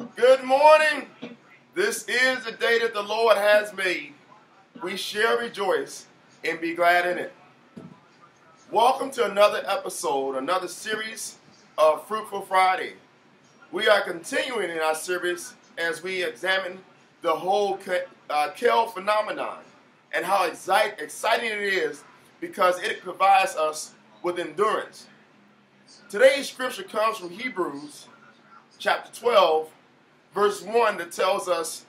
Good morning. This is the day that the Lord has made. We shall rejoice and be glad in it. Welcome to another episode, another series of Fruitful Friday. We are continuing in our series as we examine the whole kale phenomenon and how exciting it is because it provides us with endurance. Today's scripture comes from Hebrews chapter 12, verse 1, that tells us,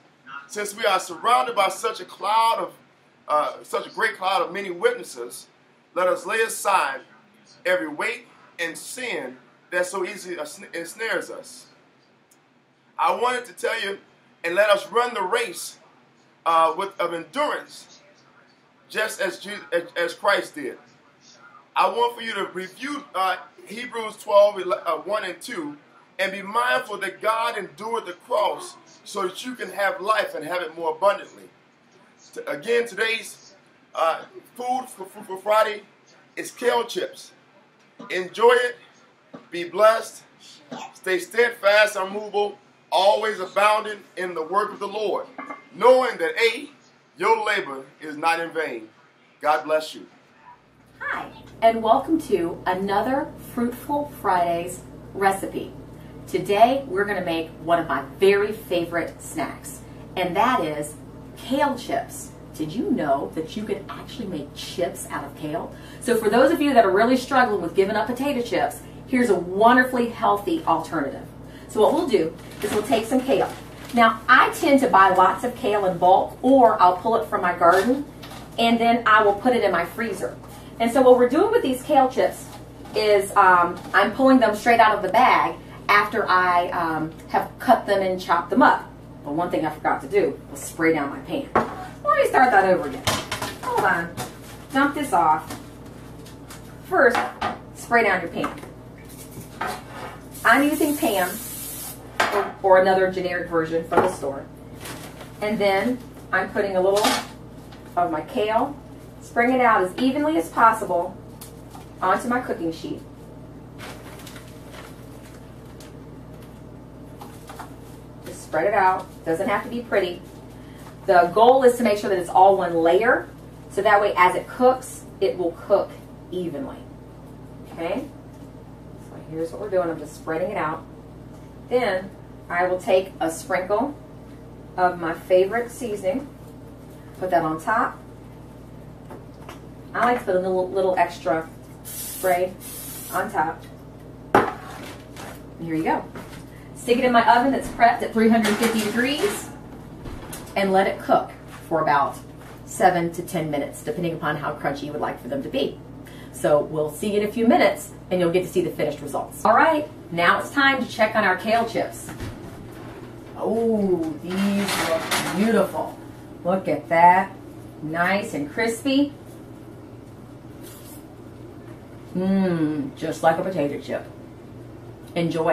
since we are surrounded by such a great cloud of many witnesses, let us lay aside every weight and sin that so easily ensnares us. I wanted to tell you, and let us run the race of endurance, just as Christ did. I want for you to review Hebrews 12, 1 and 2, and be mindful that God endured the cross so that you can have life and have it more abundantly. Again, today's food for Friday is kale chips. Enjoy it. Be blessed. Stay steadfast, unmovable, always abounding in the work of the Lord, knowing that your labor is not in vain. God bless you. Hi, and welcome to another Fruitful Fridays recipe. Today we're going to make one of my very favorite snacks, and that is kale chips. Did you know that you can actually make chips out of kale? So for those of you that are really struggling with giving up potato chips, here's a wonderfully healthy alternative. So what we'll do is we'll take some kale. Now I tend to buy lots of kale in bulk, or I'll pull it from my garden and then I will put it in my freezer. And so what we're doing with these kale chips is I'm pulling them straight out of the bag after I have cut them and chopped them up. But one thing I forgot to do was spray down my pan. Let me start that over again. Hold on. Dump this off. First, spray down your pan. I'm using Pam, or another generic version from the store. And then I'm putting a little of my kale, spraying it out as evenly as possible onto my cooking sheet. Just spread it out. Doesn't have to be pretty. The goal is to make sure that it's all one layer, so that way as it cooks, it will cook evenly. Okay? So here's what we're doing. I'm just spreading it out. Then I will take a sprinkle of my favorite seasoning, put that on top. I like to put a little extra spray on top. And here you go. Stick it in my oven that's prepped at 350 degrees and let it cook for about 7 to 10 minutes, depending upon how crunchy you would like for them to be. So we'll see you in a few minutes and you'll get to see the finished results. All right, now it's time to check on our kale chips. Oh, these look beautiful. Look at that. Nice and crispy. Just like a potato chip. Enjoy.